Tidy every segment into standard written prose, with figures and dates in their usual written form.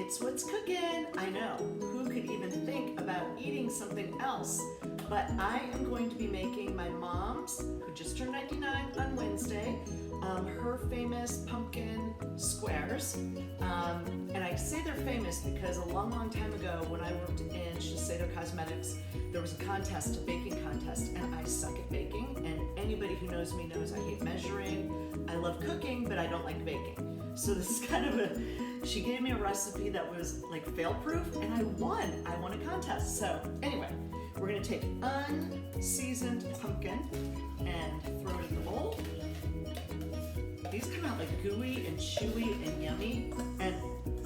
It's what's cooking. I know, who could even think about eating something else? But I am going to be making my mom's, who just turned 99 on Wednesday, her famous pumpkin squares. And I say they're famous because a long, long time ago when I worked in Shiseido Cosmetics, there was a contest, a baking contest, and I suck at baking. And anybody who knows me knows I hate measuring. I love cooking, but I don't like baking. So this is kind of she gave me a recipe that was like fail-proof, and I won. I won a contest. So anyway, we're gonna take unseasoned pumpkin and throw it in the bowl. These come out like gooey and chewy and yummy. And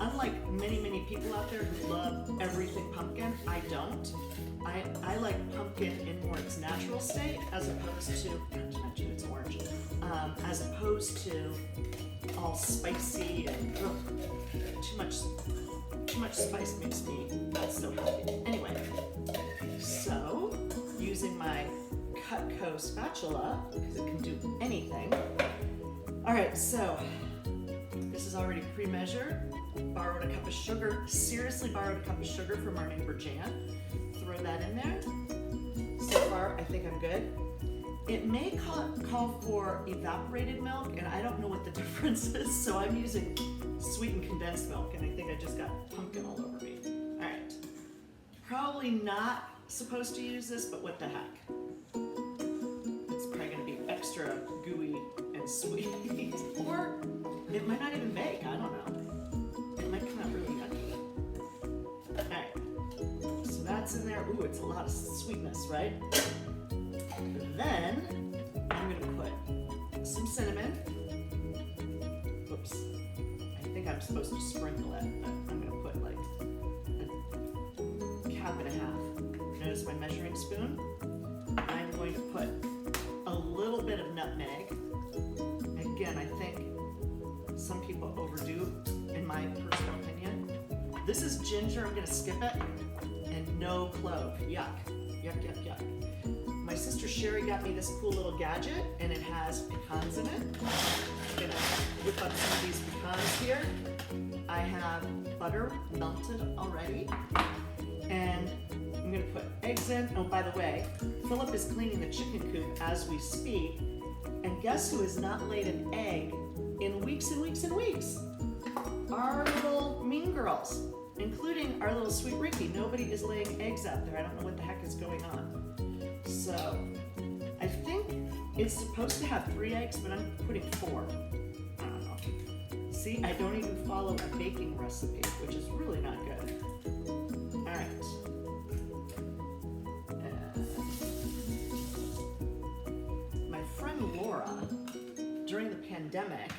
unlike many, many people out there who love everything pumpkin, I don't. I like pumpkin in more its natural state as opposed to, not to mention it's orange, as opposed to all spicy and too much spice makes me not so happy. Anyway, so using my Cutco spatula, because it can do anything. All right, so this is already pre-measured. Borrowed a cup of sugar, seriously borrowed a cup of sugar from our neighbor Jan. Throw that in there. So far, I think I'm good. It may call for evaporated milk, and I don't know what the difference is, so I'm using sweetened condensed milk, and I think I just got pumpkin all over me. All right, probably not supposed to use this, but what the heck? It's probably gonna be extra gooey and sweet, or it might not even bake, I don't know. It might come out really yucky. All right, so that's in there. Ooh, it's a lot of sweetness, right? Then I'm gonna put some cinnamon. Oops, I think I'm supposed to sprinkle it, but I'm gonna put like a cup and a half. Notice my measuring spoon. I'm going to put a little bit of nutmeg. Again, I think some people overdo, in my personal opinion. This is ginger, I'm gonna skip it, and no clove. Yuck, yuck, yuck, yuck. My sister Sherry got me this cool little gadget, and it has pecans in it. I'm gonna whip up some of these pecans here. I have butter melted already, and I'm gonna put eggs in. Oh, by the way, Philip is cleaning the chicken coop as we speak, and guess who has not laid an egg in weeks and weeks and weeks? Our little mean girls, including our little sweet Ricky. Nobody is laying eggs out there. I don't know what the heck is going on. So, I think it's supposed to have 3 eggs, but I'm putting 4. I don't know. See, I don't even follow a baking recipe, which is really not good. All right. My friend Laura, during the pandemic,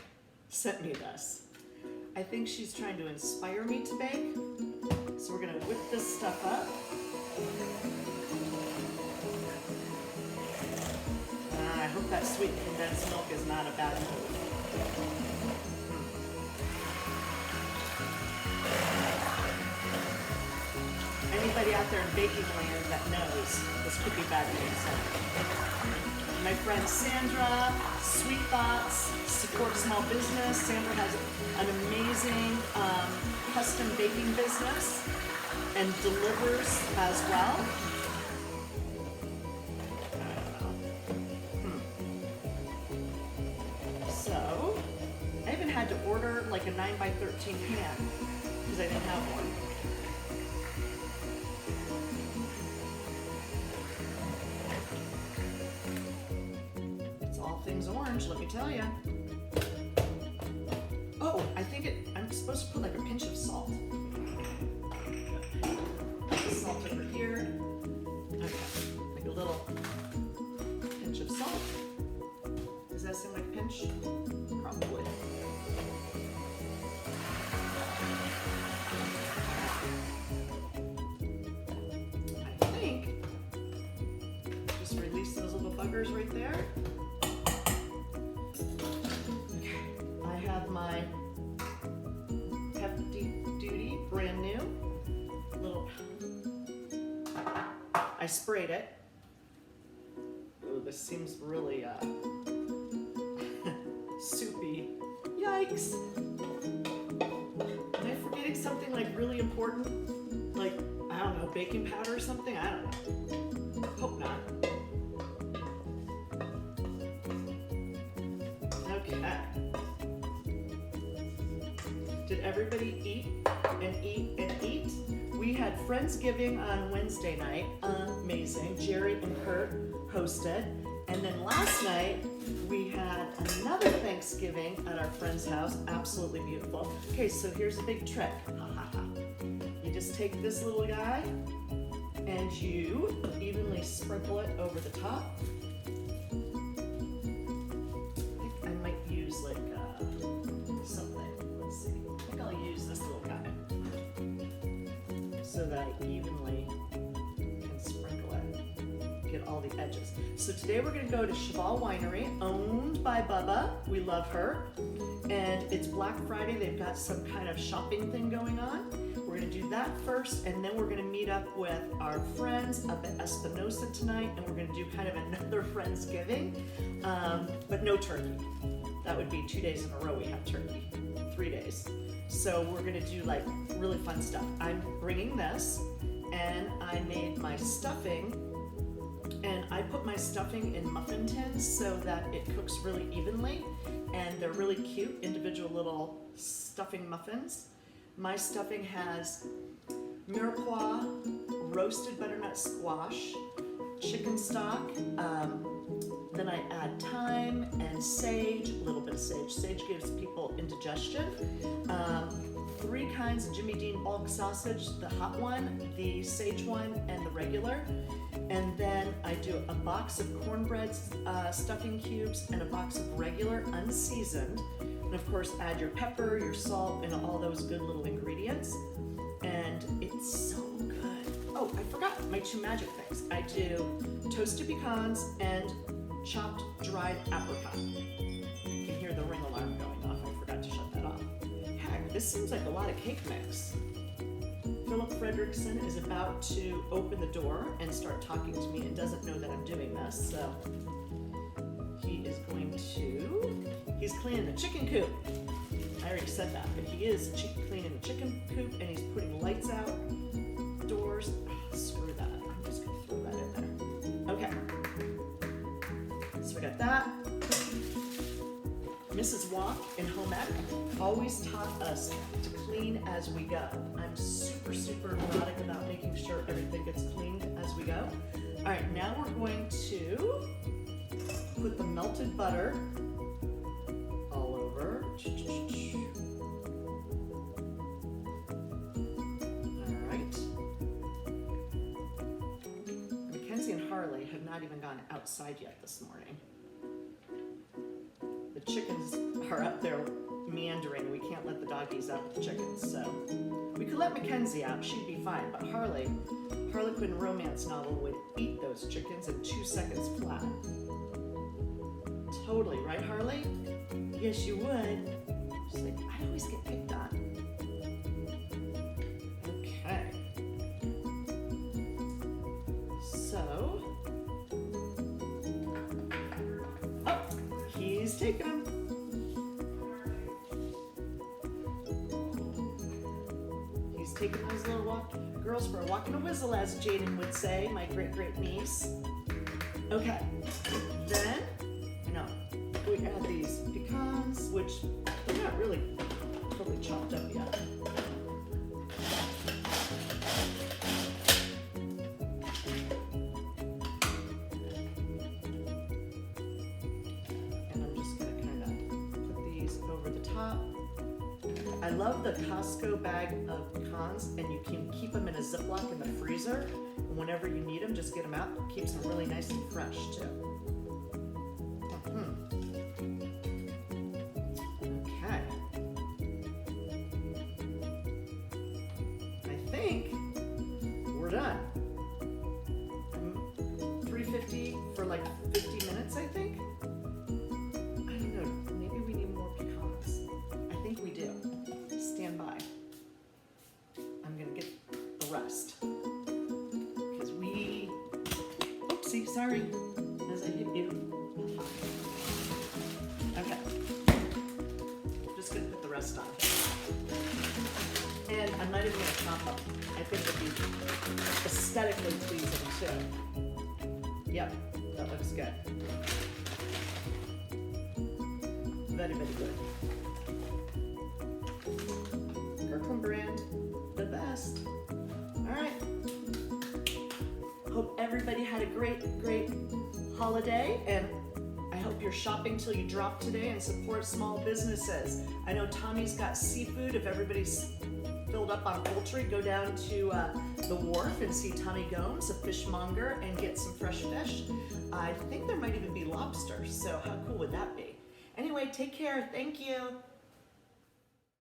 sent me this. I think she's trying to inspire me to bake. So we're gonna whip this stuff up. I hope that sweet condensed milk is not a bad move. Anybody out there in baking land that knows this could be bad news. My friend Sandra, Sweet Thoughts, support small business. Sandra has an amazing custom baking business and delivers as well. So, I even had to order like a 9x13 pan because I didn't have one. It's all things orange, let me tell you. Oh, I think I'm supposed to put like a pinch of salt. Salt over here. Okay, like a little pinch of salt. Does that seem like a pinch? Probably. I think just release those little buggers right there. Okay, I have my Hefty Duty brand new little. I sprayed it. Ooh, this seems really soupy. Yikes! Did I forget something like really important, like, I don't know, baking powder or something? I don't know. Hope not. Okay. Did everybody eat and eat and eat? We had Friendsgiving on Wednesday night. Amazing. Jerry and Kurt hosted. And then last night, we had another Thanksgiving at our friend's house. Absolutely beautiful. Okay, so here's a big trick. You just take this little guy and you evenly sprinkle it over the top. I think I might use like something. Let's see. I think I'll use this little guy so that I evenly can sprinkle it. Get all the edges. So today we're going to go to Cheval Winery, owned by Bubba. We love her. And it's Black Friday. They've got some kind of shopping thing going on. We're going to do that first, and then we're going to meet up with our friends up at Espinosa tonight, and we're going to do kind of another Friendsgiving, but no turkey. That would be 2 days in a row we have turkey, 3 days. So we're going to do like really fun stuff. I'm bringing this, and I made my stuffing, and I put my stuffing in muffin tins so that it cooks really evenly, and they're really cute, individual little stuffing muffins. My stuffing has mirepoix, roasted butternut squash, chicken stock, then I add thyme and sage, a little bit of sage. Sage gives people indigestion. 3 kinds of Jimmy Dean bulk sausage, the hot one, the sage one, and the regular. And then I do a box of cornbread stuffing cubes and a box of regular unseasoned. And of course, add your pepper, your salt, and all those good little ingredients. And it's so good. Oh, I forgot my 2 magic things. I do toasted pecans and chopped dried apricot. You can hear the ring alarm going off. I forgot to shut that off. Heck, this seems like a lot of cake mix. Philip Fredrickson is about to open the door and start talking to me and doesn't know that I'm doing this, so he is going to, he's cleaning the chicken coop. I already said that, but he is cleaning the chicken coop and he's putting lights out, doors. Oh, screw that, I'm just gonna throw that in there. Okay, so we got that. Mrs. Walk in Home Ec always taught us to clean as we go. I'm super, super neurotic about making sure everything gets cleaned as we go. All right, now we're going to put the melted butter all over. All right. Mackenzie and Harley have not even gone outside yet this morning. The chickens are up there meandering. We can't let the doggies out with the chickens, so we could let Mackenzie out. She'd be fine, but Harlequin romance novel would eat those chickens in 2 seconds flat. Totally, right, Harley? Yes, you would. She's like, I always get picked on. Okay. So, oh, he's taking them. He's taking those little girls for a walk and a whizzle, as Jaden would say, my great niece. Okay, then, we add these pecans, which they're not really totally chopped up yet. And I'm just gonna kind of put these over the top. I love the Costco bag of pecans, and you can keep them in a Ziploc in the freezer. And whenever you need them, just get them out. It keeps them really nice and fresh too. Okay. I think we're done. 350 for like 50 minutes, I think. I don't know. Maybe we need more pecans. I think we do. Stand by. I'm gonna get the rest. Because we, oopsie, sorry. As I hit you. Okay. I'm just gonna put the rest on. And even gonna chop them. I think it'd be aesthetically pleasing too. Yep, that looks good. Very, very good. Kirkland brand, the best. All right. Hope everybody had a great holiday, and I hope you're shopping till you drop today and support small businesses. I know Tommy's got seafood. If everybody's filled up on poultry, go down to the wharf and see Tommy Gomes, a fishmonger, and get some fresh fish. I think there might even be lobster, so how cool would that be? Anyway, take care. Thank you.